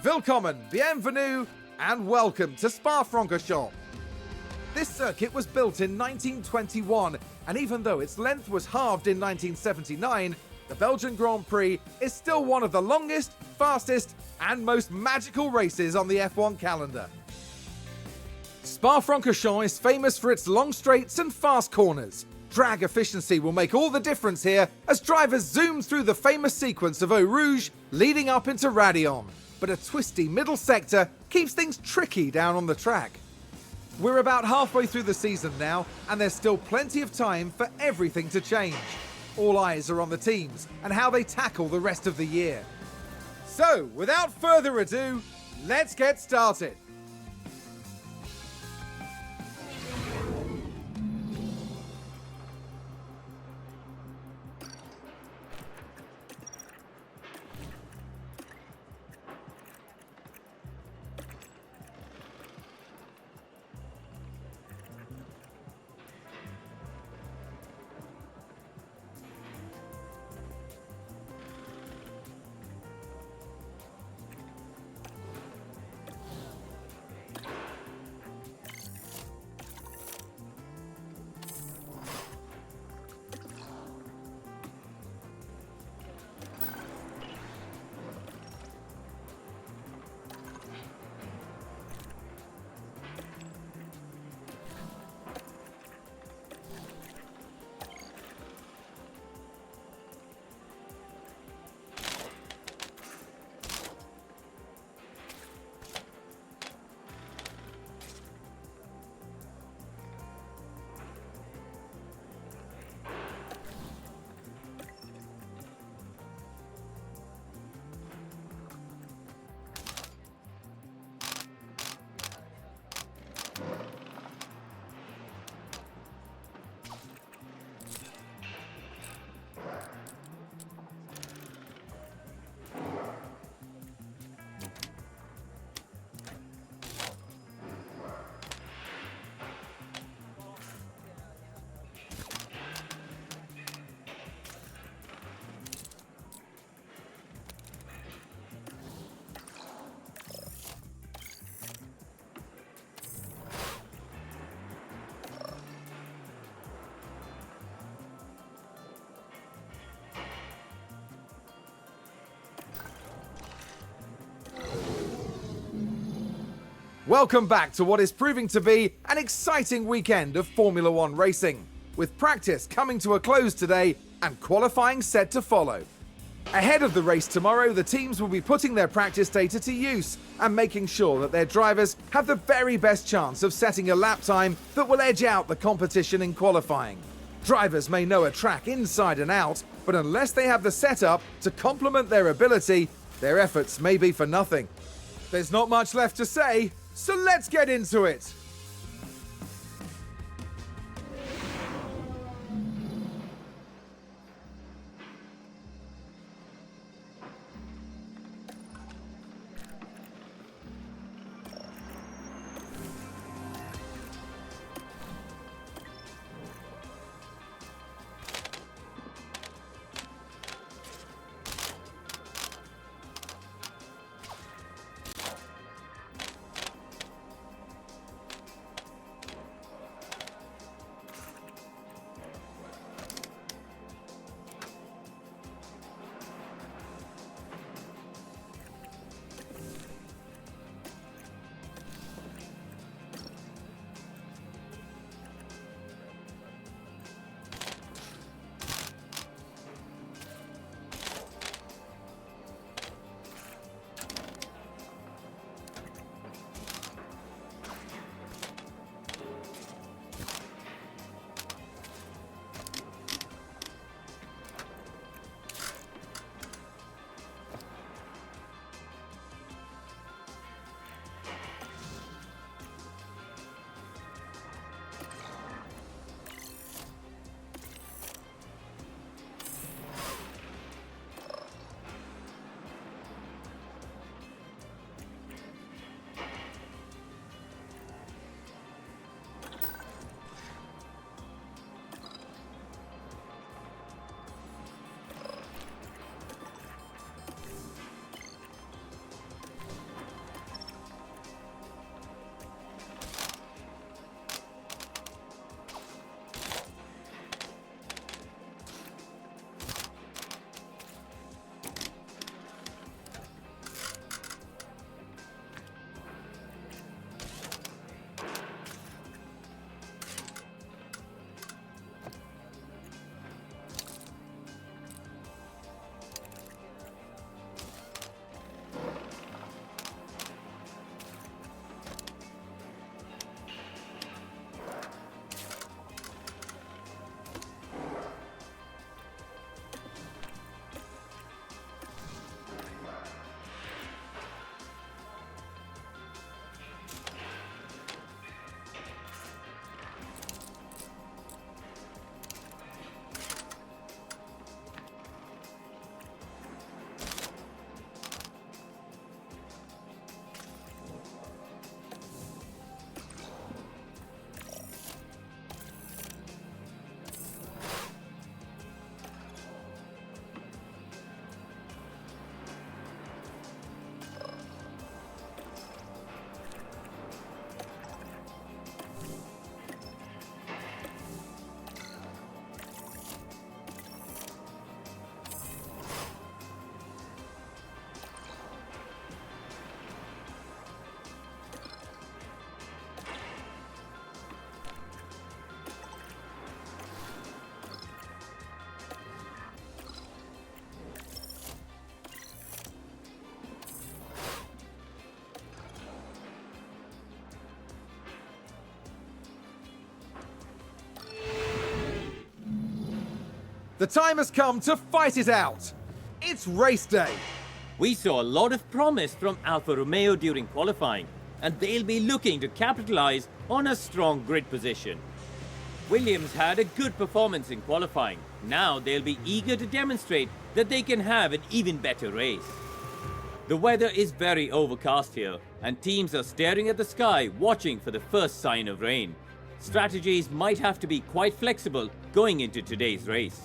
Willkommen, bienvenue, and welcome to Spa-Francorchamps. This circuit was built in 1921, and even though its length was halved in 1979, the Belgian Grand Prix is still one of the longest, fastest, and most magical races on the F1 calendar. Spa-Francorchamps is famous for its long straights and fast corners. Drag efficiency will make all the difference here as drivers zoom through the famous sequence of Eau Rouge leading up into Raidillon. But a twisty middle sector keeps things tricky down on the track. We're about halfway through the season now, and there's still plenty of time for everything to change. All eyes are on the teams and how they tackle the rest of the year. So, without further ado, let's get started. Welcome back to what is proving to be an exciting weekend of Formula One racing, with practice coming to a close today and qualifying set to follow. Ahead of the race tomorrow, the teams will be putting their practice data to use and making sure that their drivers have the very best chance of setting a lap time that will edge out the competition in qualifying. Drivers may know a track inside and out, but unless they have the setup to complement their ability, their efforts may be for nothing. There's not much left to say, so let's get into it! The time has come to fight it out. It's race day. We saw a lot of promise from Alfa Romeo during qualifying, and they'll be looking to capitalize on a strong grid position. Williams had a good performance in qualifying. Now they'll be eager to demonstrate that they can have an even better race. The weather is very overcast here, and teams are staring at the sky watching for the first sign of rain. Strategies might have to be quite flexible going into today's race.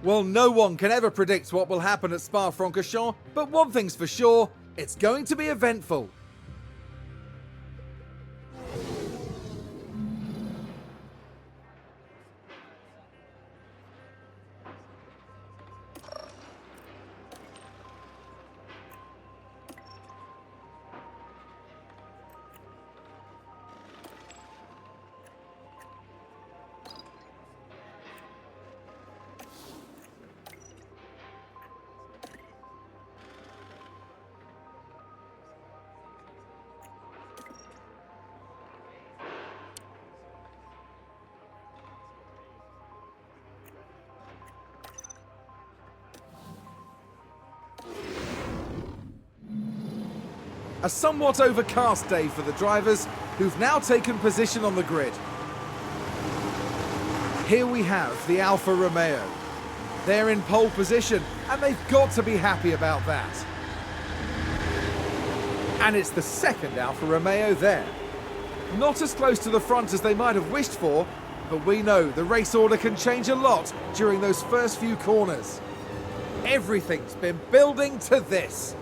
Well, no one can ever predict what will happen at Spa-Francorchamps, but one thing's for sure, it's going to be eventful. A somewhat overcast day for the drivers who've now taken position on the grid. Here we have the Alfa Romeo. They're in pole position and they've got to be happy about that. And it's the second Alfa Romeo there. Not as close to the front as they might have wished for, but we know the race order can change a lot during those first few corners. Everything's been building to this.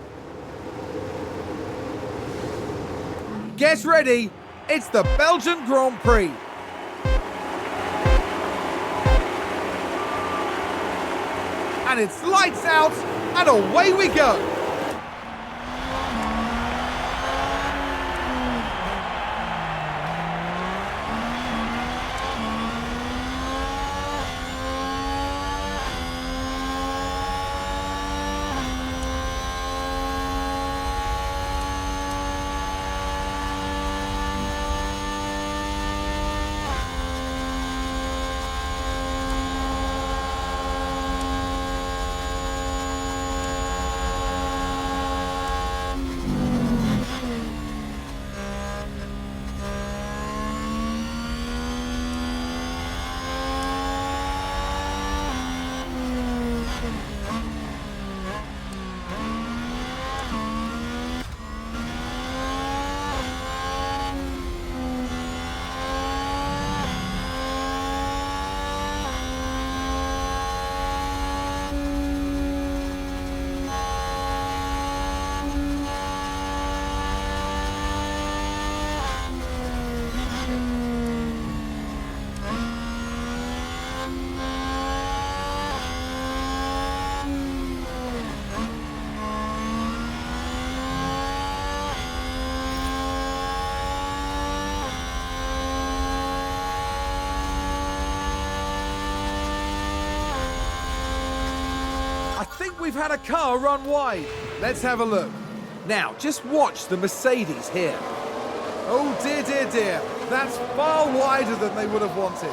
Get ready, it's the Belgian Grand Prix. And it's lights out, and away we go. I think we've had a car run wide. Let's have a look. Now, just watch the Mercedes here. Oh dear, dear, dear. That's far wider than they would have wanted.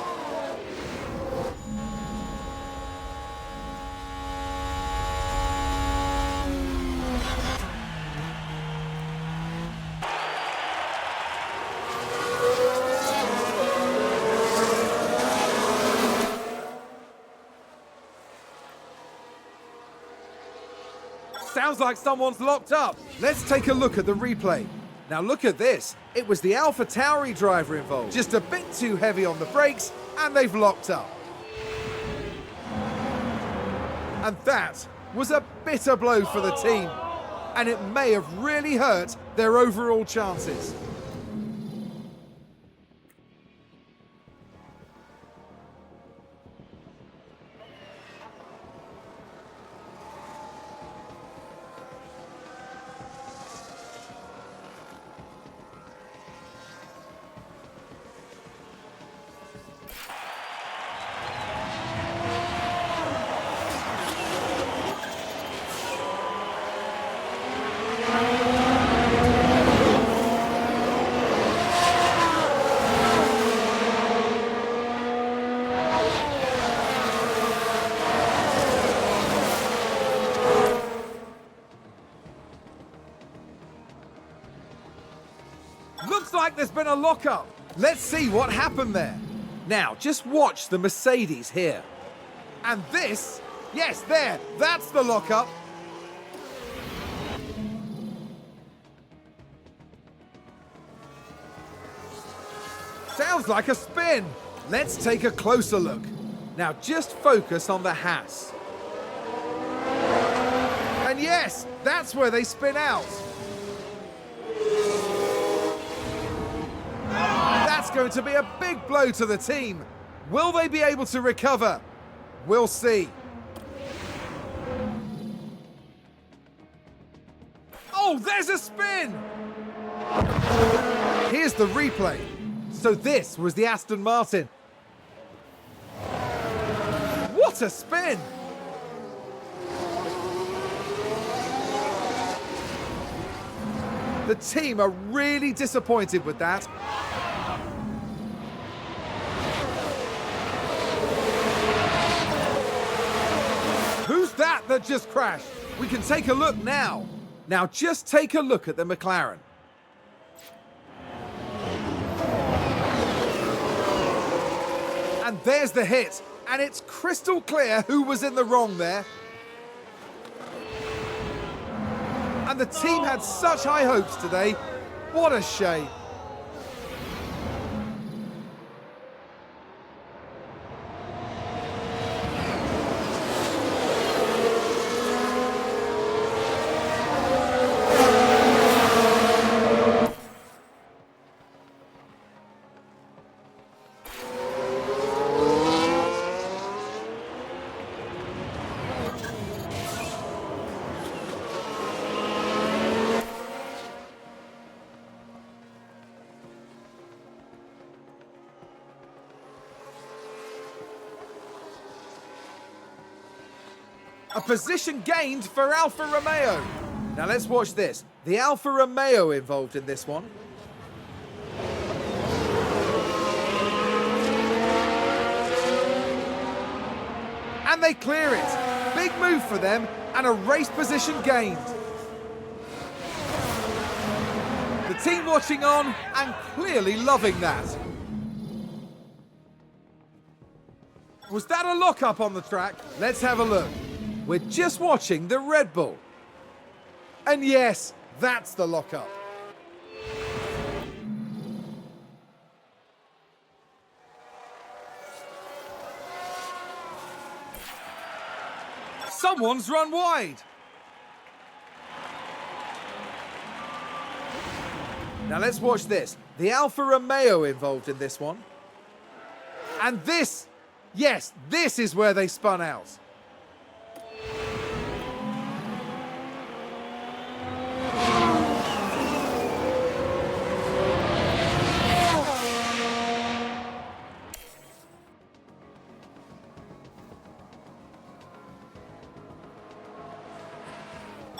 Sounds like someone's locked up. Let's take a look at the replay. Now look at this. It was the Alpha Tauri driver involved. Just a bit too heavy on the brakes, and they've locked up. And that was a bitter blow for the team. And it may have really hurt their overall chances. there's been a lockup. Let's see what happened there. Now, just watch the Mercedes here. And this, yes, there, that's the lockup. Sounds like a spin. Let's take a closer look. Now just focus on the Haas. And yes, that's where they spin out. That's going to be a big blow to the team. Will they be able to recover? We'll see. Oh, there's a spin! Here's the replay. So this was the Aston Martin. What a spin! The team are really disappointed with that. Who's that just crashed? We can take a look now. Now just take a look at the McLaren. And there's the hit, and it's crystal clear who was in the wrong there. And the team had such high hopes today. What a shame. A position gained for Alfa Romeo. Now let's watch this. The Alfa Romeo involved in this one. And they clear it. Big move for them and a race position gained. The team watching on and clearly loving that. Was that a lockup on the track? Let's have a look. We're just watching the Red Bull. And yes, that's the lockup. Someone's run wide. Now let's watch this. The Alfa Romeo involved in this one. And this, yes, this is where they spun out.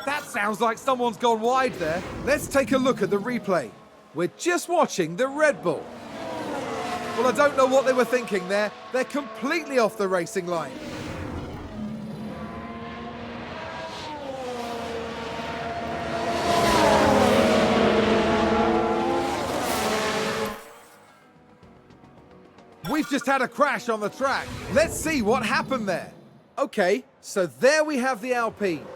That sounds like someone's gone wide there. Let's take a look at the replay. We're just watching the Red Bull. Well, I don't know what they were thinking there. They're completely off the racing line. We've just had a crash on the track. Let's see what happened there. Okay, so there we have the Alpine.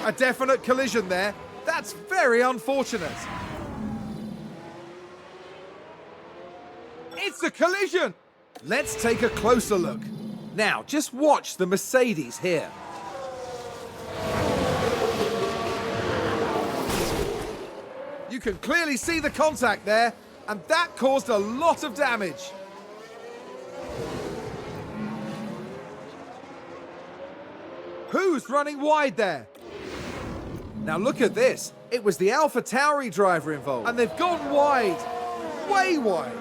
A definite collision there. That's very unfortunate. It's a collision! Let's take a closer look. Now, just watch the Mercedes here. You can clearly see the contact there, and that caused a lot of damage. Who's running wide there? Now look at this. It was the AlphaTauri driver involved, and they've gone wide, way wide.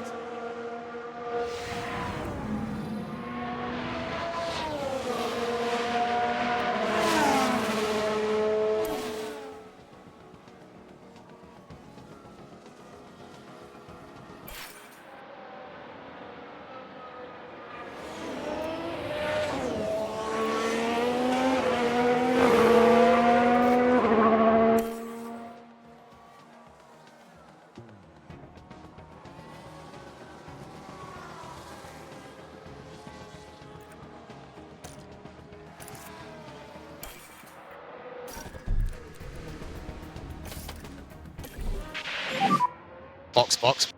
Box, box.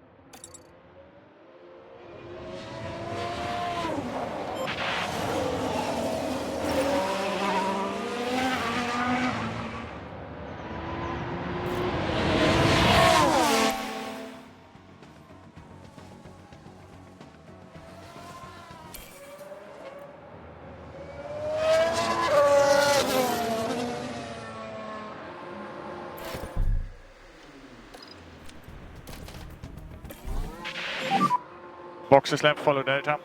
Boxes left, follow data.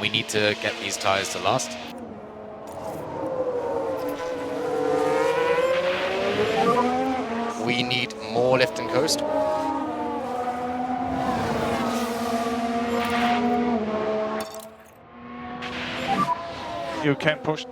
We need to get these tyres to last. We need more lift and coast. You can push.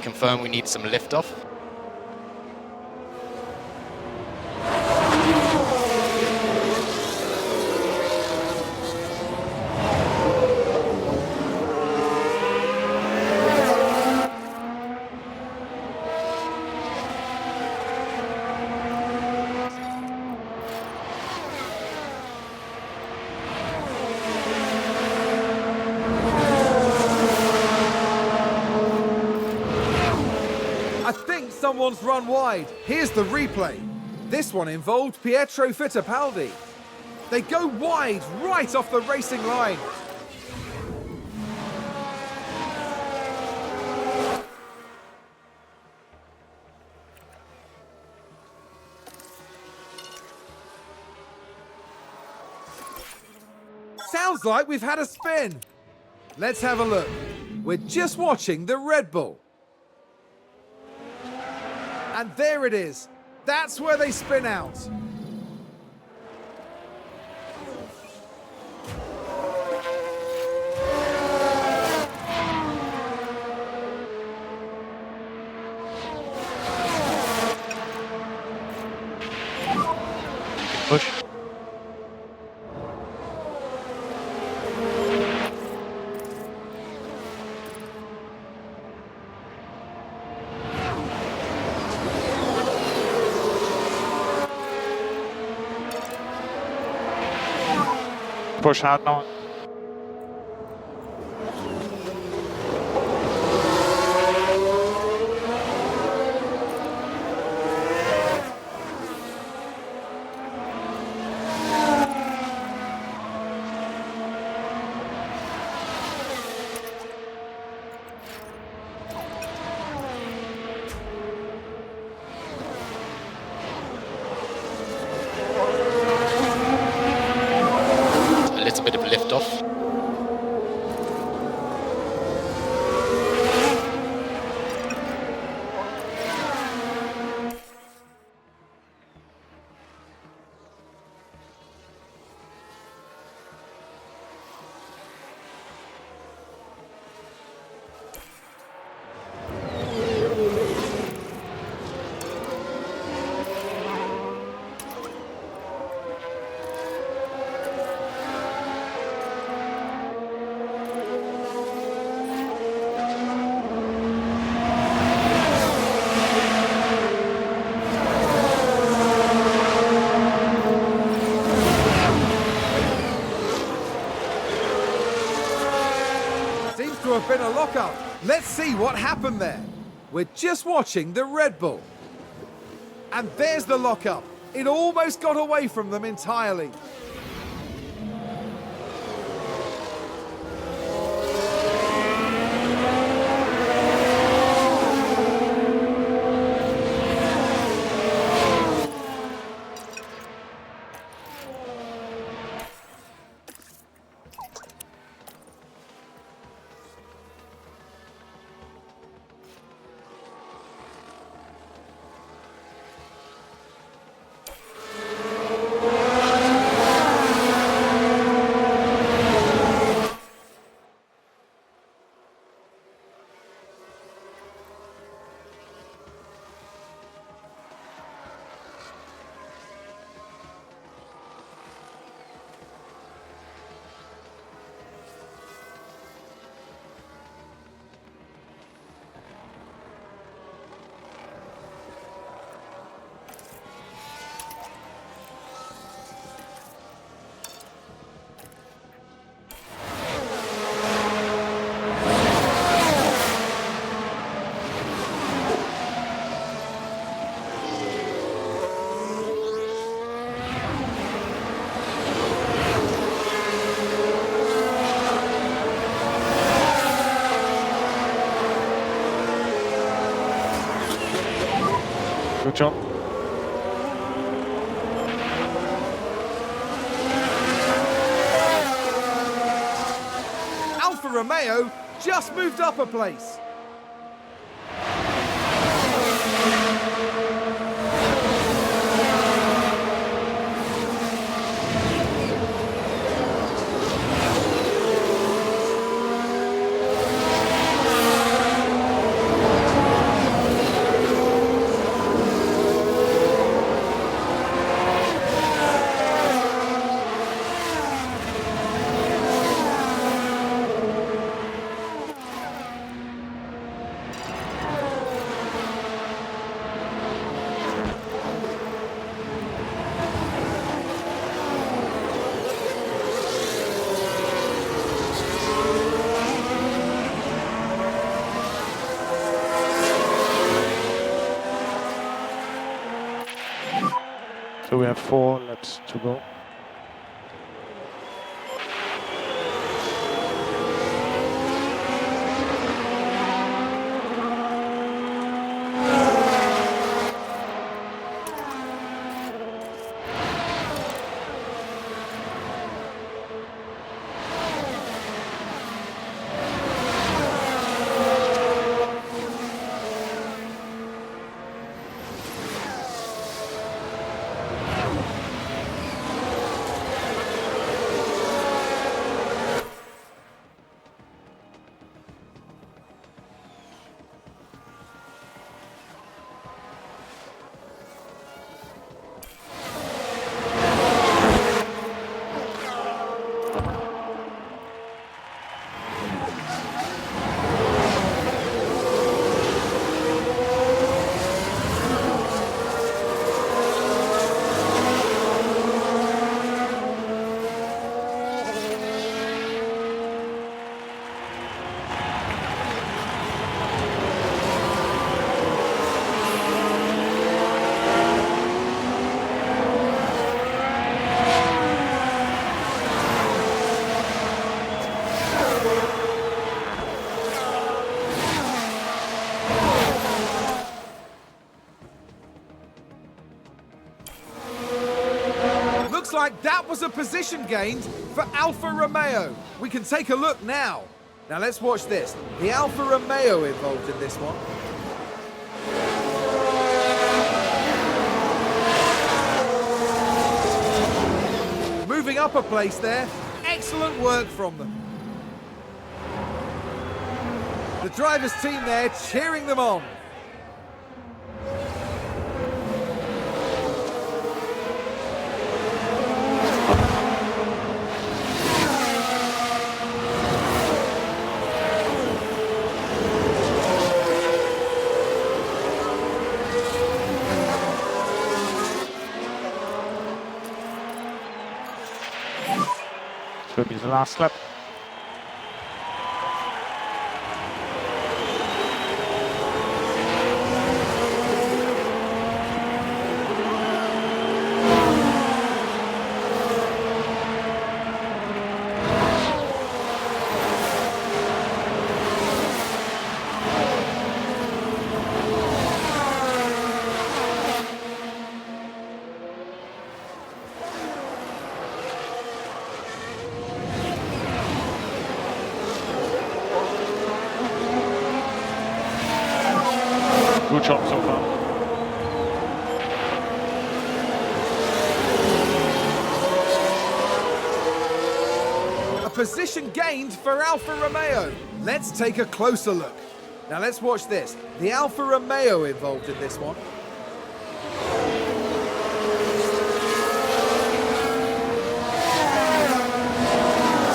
Confirm we need some lift off. I think someone's run wide. Here's the replay. This one involved Pietro Fittipaldi. They go wide, right off the racing line. Sounds like we've had a spin. Let's have a look. We're just watching the Red Bull. And there it is. That's where they spin out. Push. Push hard now. A little bit of lift off. Seems to have been a lockup. Let's see what happened there. We're just watching the Red Bull. And there's the lockup. It almost got away from them entirely. Good job. Alfa Romeo just moved up a place. So we have 4 laps to go. like that was a position gained for Alfa Romeo. We can take a look now. Now let's watch this. The Alfa Romeo involved in this one. Moving up a place there. Excellent work from them. The driver's team there cheering them on. This will be the last lap. Good job so far. A position gained for Alfa Romeo. Let's take a closer look. Now let's watch this. The Alfa Romeo involved in this one.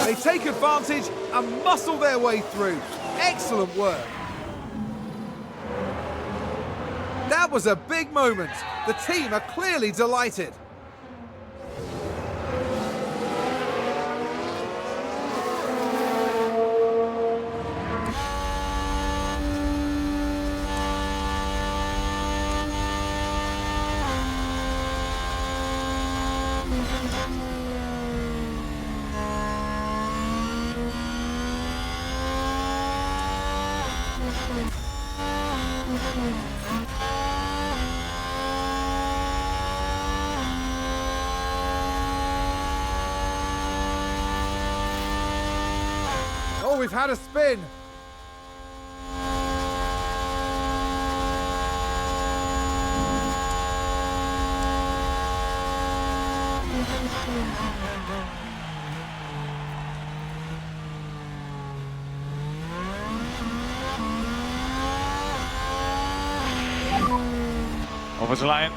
They take advantage and muscle their way through. Excellent work. That was a big moment. The team are clearly delighted. Oh, we've had a spin. Over the line.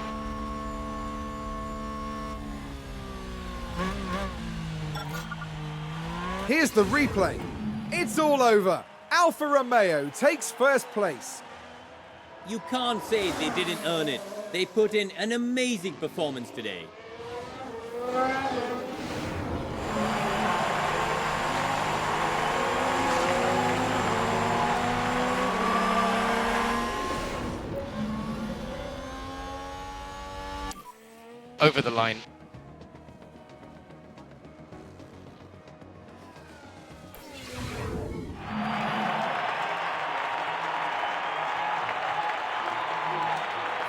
Here's the replay. It's all over. Alfa Romeo takes first place. You can't say they didn't earn it. They put in an amazing performance today. Over the line.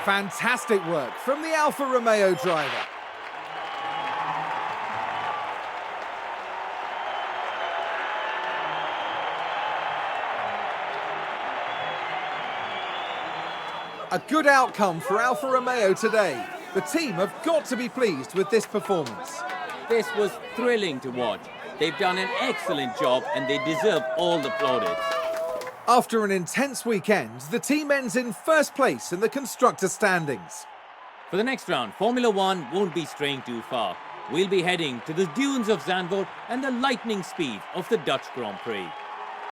Fantastic work from the Alfa Romeo driver. A good outcome for Alfa Romeo today. The team have got to be pleased with this performance. This was thrilling to watch. They've done an excellent job and they deserve all the plaudits. After an intense weekend, the team ends in first place in the constructor standings. For the next round, Formula One won't be straying too far. We'll be heading to the dunes of Zandvoort and the lightning speed of the Dutch Grand Prix.